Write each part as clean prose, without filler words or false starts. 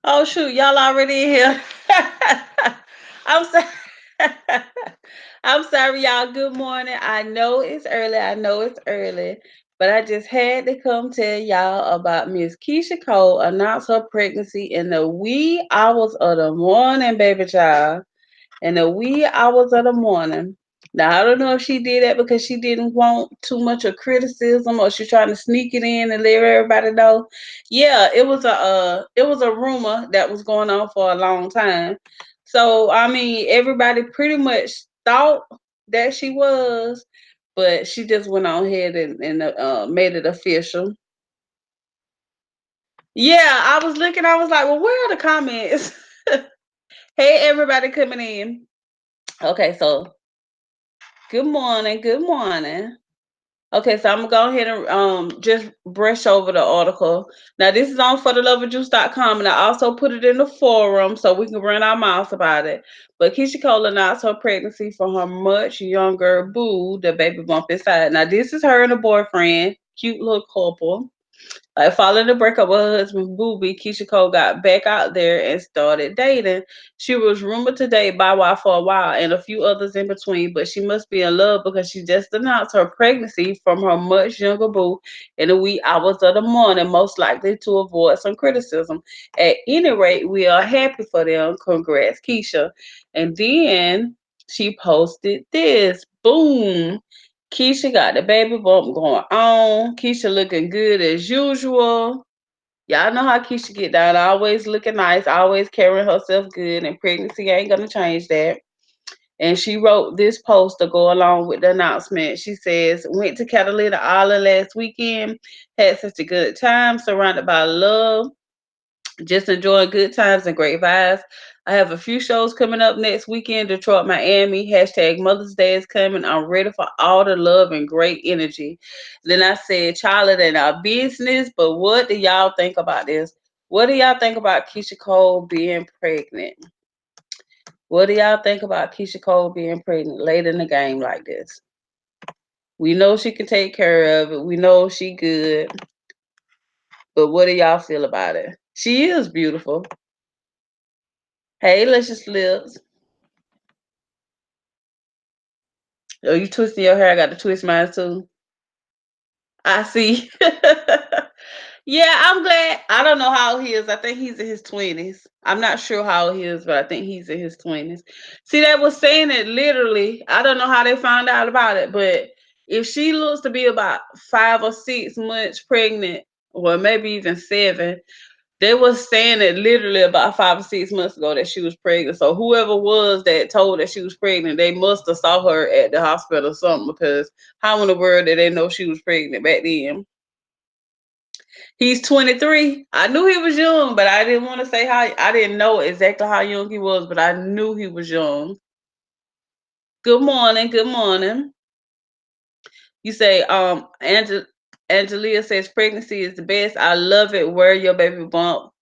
Oh shoot, y'all already in here. I'm sorry. I'm sorry, y'all. Good morning. I know it's early. I know it's early, but I just had to come tell y'all about Miss Keyshia Cole announced her pregnancy in the wee hours of the morning, baby child, in the wee hours of the morning. Now I don't know if she did that because she didn't want too much of criticism or she's trying to sneak it in and let everybody know. Yeah, it was a rumor that was going on for a long time. So I mean everybody pretty much thought that she was, but she just went on ahead and made it official. Yeah, I was looking, I was like, well, where are the comments? Hey everybody coming in. Okay, so good morning. Good morning. Okay, so I'm gonna go ahead and just brush over the article. Now this is on fortheloveofjuice.com, and I also put it in the forum so we can run our mouths about it. But Keyshia Cole announced her pregnancy for her much younger boo, the baby bump inside. Now this is her and a boyfriend, cute little couple. Like following the breakup with her husband Booby, Keyshia Cole got back out there and started dating. She was rumored to date Bow Wow for a while and a few others in between, but she must be in love because she just announced her pregnancy from her much younger boo in the wee hours of the morning, most likely to avoid some criticism. At any rate, we are happy for them. Congrats, Keisha. And then she posted this. Boom. Keisha got the baby bump going on. Keisha looking good as usual. Y'all know how Keisha get down. Always looking nice, always carrying herself good, and pregnancy ain't gonna change that. And she wrote this post to go along with the announcement. She says, went to Catalina Island last weekend, had such a good time, surrounded by love, just enjoying good times and great vibes. I have a few shows coming up next weekend, Detroit, Miami. Hashtag Mother's Day is coming. I'm ready for all the love and great energy. Then I said, child, it ain't our business, but what do y'all think about this? What do y'all think about Keyshia Cole being pregnant? What do y'all think about Keyshia Cole being pregnant late in the game like this? We know she can take care of it. We know she good. But what do y'all feel about it? She is beautiful. Hey, Luscious Lips. Oh, you twisting your hair? I got to twist mine too. I see. Yeah, I'm glad. I don't know how old he is. I think he's in his 20s. I'm not sure how old he is, but I think he's in his 20s. See, they was saying it literally. I don't know how they found out about it, but if she looks to be about 5 or 6 months pregnant, or maybe even 7, they was saying it literally about 5 or 6 months ago that she was pregnant. So whoever was that told that she was pregnant, they must have saw her at the hospital or something because how in the world did they know she was pregnant back then? He's 23. I knew he was young, but I didn't want to say how I didn't know exactly how young he was, but I knew he was young. Good morning, good morning. You say, Angelia says pregnancy is the best. I love it. Wear your baby bump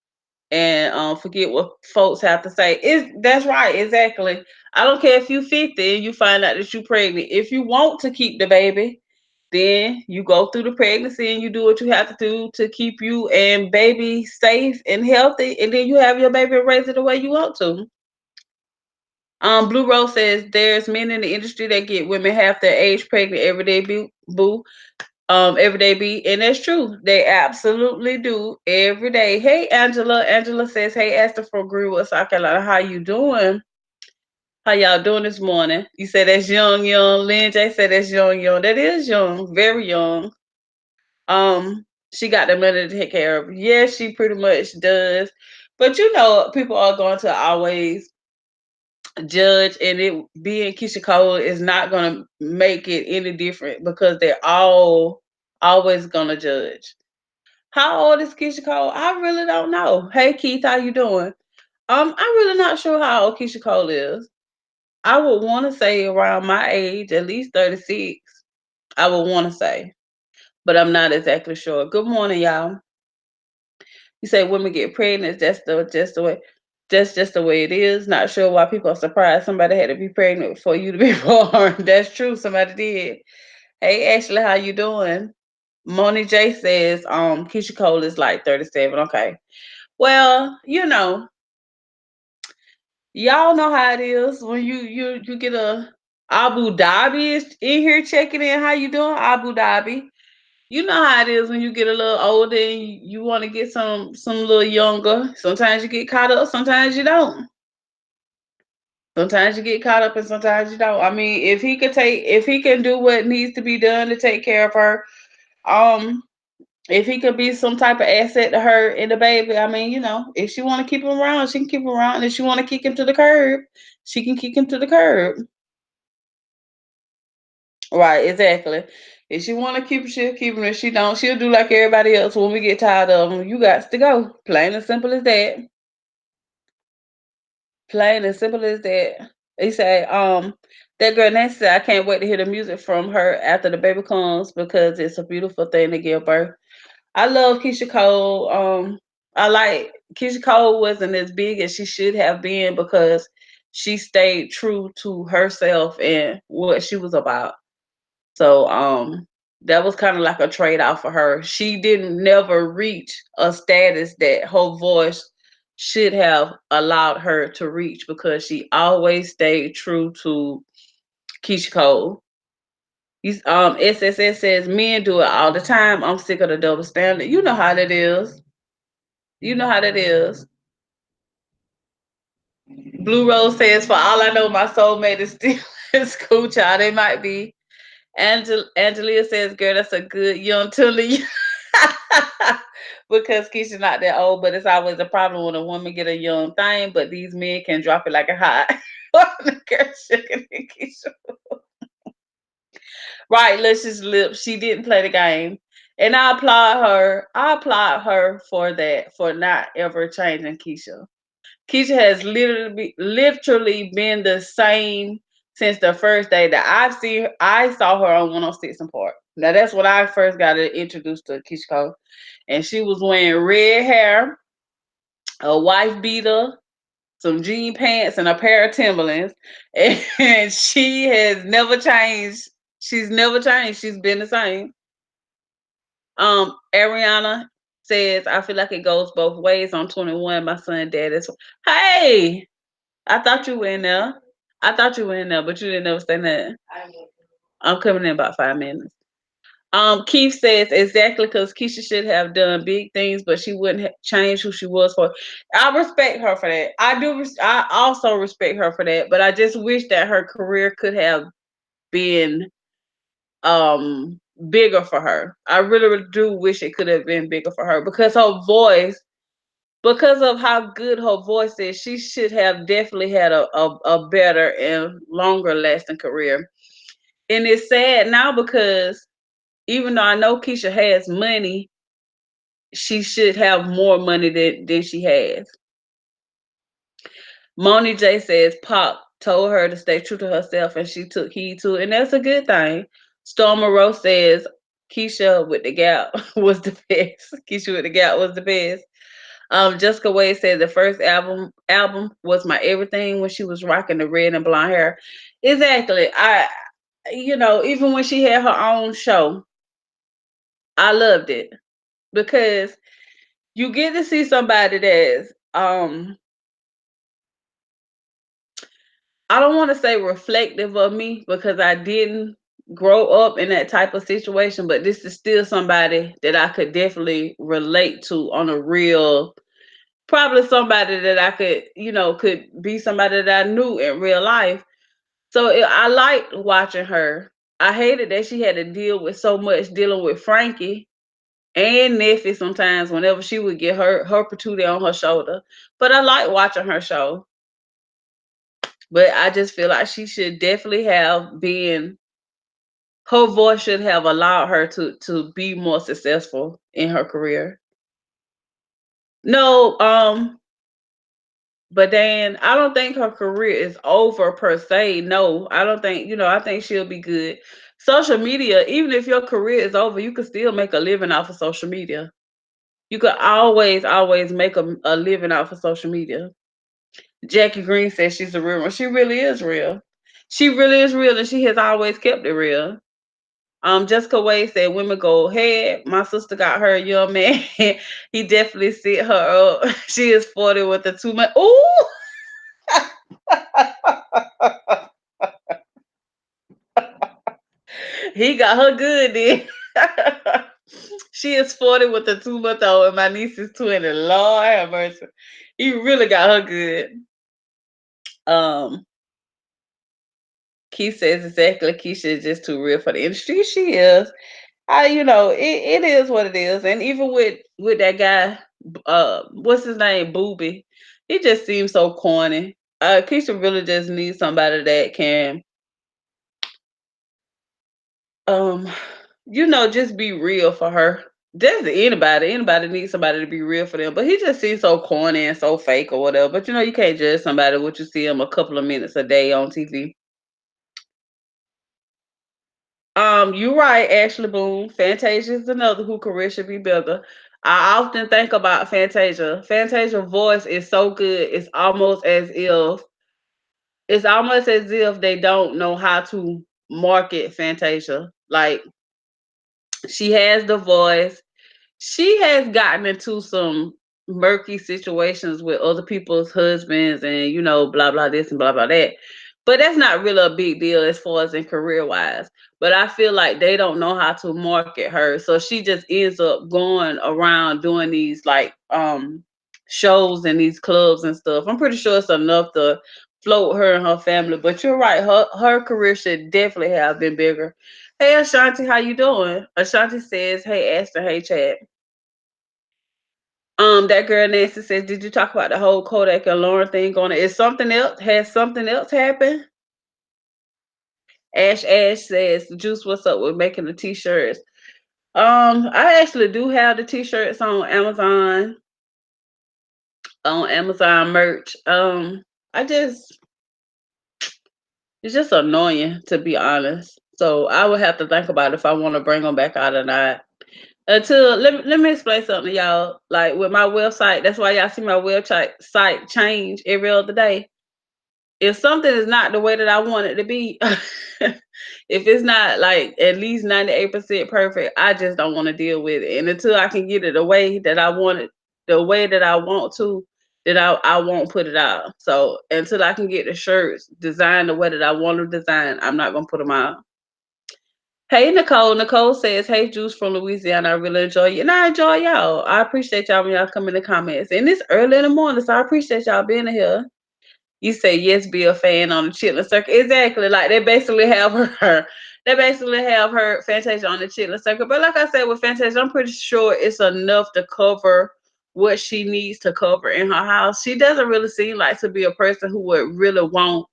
and forget what folks have to say. Is that's right, exactly. I don't care if you 50 and you find out that you're pregnant. If you want to keep the baby, then you go through the pregnancy and you do what you have to do to keep you and baby safe and healthy, and then you have your baby and raise it the way you want to. Blue Rose says there's men in the industry that get women half their age pregnant every day, boo. Every day be, and that's true. They absolutely do every day. Hey, Angela. Angela says, "Hey, Esther from Greenwood, South Carolina. How you doing? How y'all doing this morning?" You said that's young, young. Lynn J said that's young, young. That is young, very young. She got the money to take care of. Yes, she pretty much does. But you know, people are going to always judge, and it being Keisha Cole is not gonna make it any different because they're all always gonna judge. How old is Keisha Cole? I really don't know. Hey Keith, how you doing? I'm really not sure how old Keisha Cole is. I would want to say around my age, at least 36. I would want to say, but I'm not exactly sure. Good morning, y'all. You say women get pregnant. That's just the way. That's just the way it is. Not sure why people are surprised somebody had to be pregnant for you to be born. That's true. Somebody did. Hey Ashley, how you doing? Moni J says, Keisha Cole is like 37. Okay. Well, y'all know how it is when you get a Abu Dhabi is in here checking in. How you doing, Abu Dhabi? You know how it is when you get a little older and you want to get some little younger. Sometimes you get caught up, sometimes you don't. Sometimes you get caught up and sometimes you don't. I mean, if he can do what needs to be done to take care of her, um, if he could be some type of asset to her and the baby, I mean, if she want to keep him around, she can keep him around. If she want to kick him to the curb, she can kick him to the curb. Right, exactly. If she want to keep him, she'll keep him. If she don't, she'll do like everybody else. When we get tired of him, you got to go. Plain and simple as that. Plain and simple as that. He said, that girl Nancy said, I can't wait to hear the music from her after the baby comes because it's a beautiful thing to give birth. I love Keyshia Cole. I like Keyshia Cole wasn't as big as she should have been because she stayed true to herself and what she was about. So that was kind of like a trade off for her. She didn't never reach a status that her voice should have allowed her to reach because she always stayed true to Keyshia Cole. SSS says men do it all the time. I'm sick of the double standard. You know how that is. You know how that is. Blue Rose says, for all I know, my soulmate is still in school child. They might be. Angelia says, girl, that's a good young Tilly. Because Keisha's not that old, but it's always a problem when a woman get a young thing, but these men can drop it like a hot. Girl, shaking it, Keisha. Right, Luscious Lips. She didn't play the game. And I applaud her. I applaud her for that, for not ever changing Keisha. Keisha has literally been the same since the first day that I saw her on 106 in Park. Now that's when I first got introduced to Keisha Cole. And she was wearing red hair, a wife beater, some jean pants, and a pair of Timberlands. And she has never changed. She's never changed. She's been the same. Ariana says, I feel like it goes both ways. I'm 21. My son dad is. Hey, I thought you were in there. I thought you were in there, but you didn't never say nothing. I'm coming in about 5 minutes. Keith says exactly because Keisha should have done big things, but she wouldn't change who she was for. I respect her for that. I do. I also respect her for that, but I just wish that her career could have been um bigger for her. I really do wish it could have been bigger for her because her voice, because of how good her voice is, she should have definitely had a better and longer lasting career. And it's sad now because even though I know Keisha has money, she should have more money than she has. Moni J says Pop told her to stay true to herself and she took heed to it, and that's a good thing. Storm Rose says Keisha with the Gap was the best. Keisha with the Gap was the best. Jessica Wade said the first album was my everything when she was rocking the red and blonde hair. Exactly. Even when she had her own show, I loved it because you get to see somebody that's I don't want to say reflective of me because I didn't grow up in that type of situation, but this is still somebody that I could definitely relate to on a real, probably somebody that I could be somebody that I knew in real life. So I liked watching her. I hated that she had to deal with so much dealing with Frankie and Neffy sometimes whenever she would get her patootie on her shoulder. But I like watching her show. But I just feel like she should definitely have been, her voice should have allowed her to be more successful in her career. No, but then I don't think her career is over per se. No, I don't think, I think she'll be good. Social media, even if your career is over, you can still make a living off of social media. You could always make a living off of social media. Jackie Green says she's a real one. She really is real. She really is real and she has always kept it real. Jessica Wade said, "Women go ahead. My sister got her a young man. He definitely set her up. She is 40 with a 2 month. Ooh, he got her good then. She is 40 with a 2 month old, and my niece is 20. Lord have mercy. He really got her good. Um, Keith says exactly. Keisha is just too real for the industry. She is. It is what it is. And even with that guy, what's his name, Booby, he just seems so corny. Keisha really just needs somebody that can, um, just be real for her. Just anybody needs somebody to be real for them. But he just seems so corny and so fake or whatever. But you can't judge somebody what you see him a couple of minutes a day on TV. You're right, Ashley Boone. Fantasia is another who career should be bigger. I often think about Fantasia. Fantasia's voice is so good. It's almost as if they don't know how to market Fantasia. Like, she has the voice, she has gotten into some murky situations with other people's husbands and blah blah this and blah blah that, but that's not really a big deal as far as in career wise. But I feel like they don't know how to market her, so she just ends up going around doing these like shows in these clubs and stuff. I'm pretty sure it's enough to float her and her family, but you're right, her career should definitely have been bigger. Hey Ashanti, how you doing? Ashanti says, "Hey Aston, hey Chad." That girl Nancy says, "Did you talk about the whole Kodak and Lauren thing going on? Is something else? Has something else happened?" Ash says, "Juice, what's up with making the t-shirts?" I actually do have the t-shirts on Amazon merch. I just it's just annoying to be honest. So I would have to think about if I want to bring them back out or not. Until let me explain something, y'all. Like with my website, that's why y'all see my website site change every other day. If something is not the way that I want it to be, if it's not like at least 98% perfect, I just don't want to deal with it. And until I can get it the way that I want it, the way that I want to, then I won't put it out. So until I can get the shirts designed the way that I want them designed, I'm not gonna put them out. Hey Nicole. Nicole says, "Hey Juice from Louisiana. I really enjoy you." And I enjoy y'all. I appreciate y'all when y'all come in the comments. And it's early in the morning, so I appreciate y'all being here. You say yes, be a fan on the chitlin circuit. Exactly. Like they basically have her. They basically have her Fantasia on the chitlin circuit. But like I said with Fantasia, I'm pretty sure it's enough to cover what she needs to cover in her house. She doesn't really seem like to be a person who would really want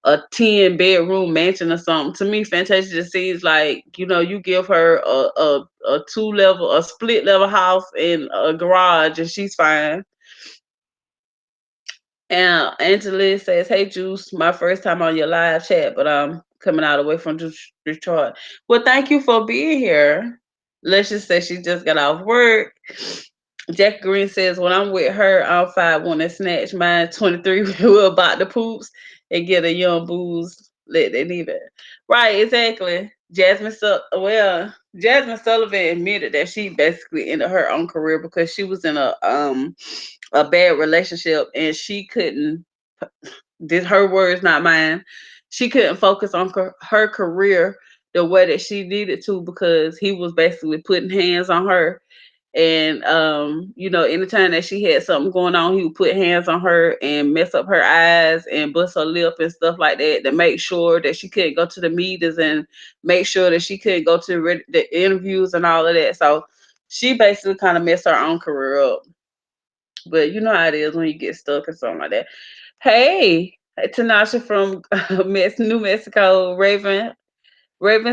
a 10 bedroom mansion or something. To me, Fantasia just seems like, you give her a two level, a split level house and a garage and she's fine. And Angela says, "Hey Juice, my first time on your live chat, but I'm coming out away from Detroit." Well, thank you for being here. Let's just say she just got off work. Jack Green says, "When I'm with her, I'm 5 want to snatch mine 23 we're about the poops and get a young booze. Let they leave it." Right, exactly. Jasmine Sullivan admitted that she basically ended her own career because she was in a bad relationship and she couldn't, did her words not mine, she couldn't focus on her career the way that she needed to because he was basically putting hands on her. And anytime that she had something going on, he would put hands on her and mess up her eyes and bust her lip and stuff like that to make sure that she couldn't go to the meetings and make sure that she couldn't go to the interviews and all of that. So she basically kind of messed her own career up. But you know how it is when you get stuck or something like that. Hey, Tanasha from New Mexico. Raven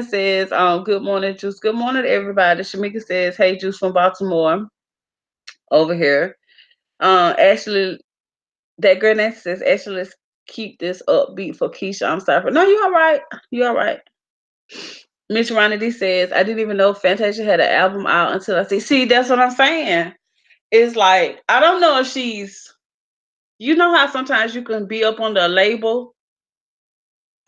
says, "Good morning, Juice. Good morning to everybody." Shamika says, "Hey, Juice from Baltimore over here." Ashley, that girl next says, "Ashley, let's keep this upbeat for Keisha. I'm sorry for." No, you all right. You all right. Miss Ronnie says, "I didn't even know Fantasia had an album out until I see." See, that's what I'm saying. It's like I don't know if she's. You know how sometimes you can be up on the label.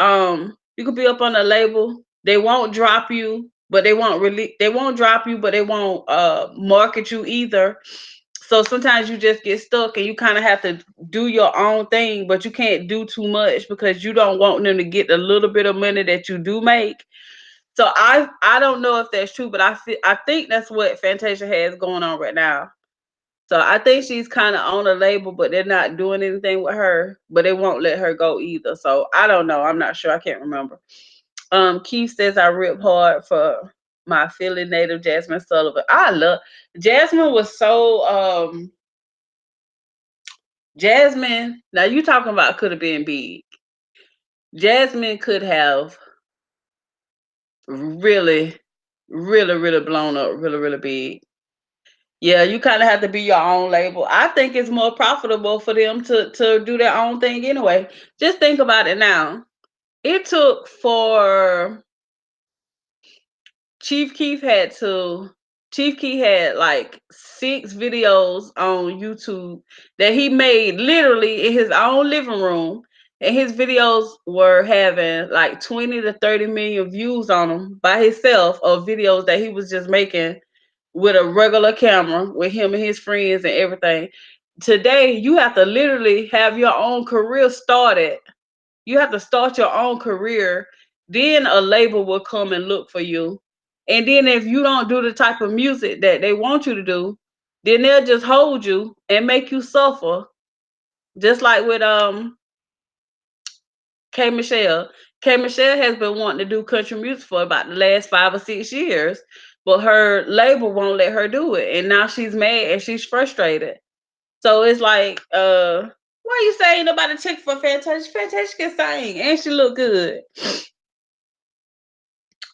You could be up on the label They won't drop you, but they won't drop you, but they won't market you either. So sometimes you just get stuck and you kind of have to do your own thing, but you can't do too much because you don't want them to get a little bit of money that you do make. So I don't know if that's true, but I think that's what Fantasia has going on right now. So I think she's kind of on a label, but they're not doing anything with her, but they won't let her go either. So I don't know. I'm not sure. I can't remember. Keith says I rip hard for my Philly native Jasmine Sullivan. I love Jasmine was so Jasmine. Now you talking about could have been big. Jasmine could have really, really blown up really, really big. Yeah, you kind of have to be your own label. I think it's more profitable for them to do their own thing anyway. Just think about it now. It took for Chief Keef had to Chief Keef had like 6 videos on YouTube that he made literally in his own living room. And his videos were having like 20 to 30 million views on them by himself of videos that he was just making with a regular camera with him and his friends and everything. Today, you have to literally have your own career started. You have to start your own career. Then a label will come and look for you. And then if you don't do the type of music that they want you to do, then they'll just hold you and make you suffer. Just like with K Michelle. K Michelle has been wanting to do country music for about the last 5 or 6 years, but her label won't let her do it. And now she's mad and she's frustrated. So it's like, why you saying nobody check for Fantasia? Fantasia can sing and she look good.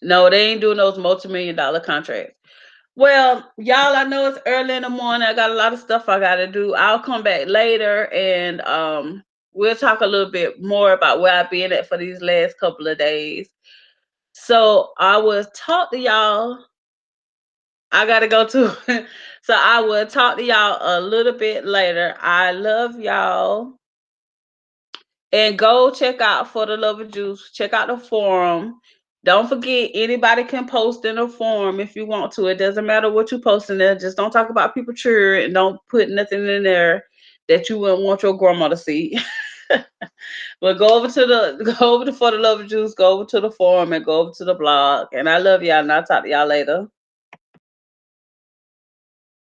No, they ain't doing those multi-million-dollar contracts. Well, y'all, I know it's early in the morning. I got a lot of stuff I gotta do. I'll come back later and we'll talk a little bit more about where I've been at for these last couple of days. So I will talk to y'all. I gotta go too. So I will talk to y'all a little bit later. I love y'all. And go check out For the Love of Juice. Check out the forum. Don't forget, anybody can post in the forum if you want to. It doesn't matter what you post in there. Just don't talk about people children and don't put nothing in there that you wouldn't want your grandma to see. But go over to the go over to For the Love of Juice, go over to the forum and go over to the blog. And I love y'all and I'll talk to y'all later.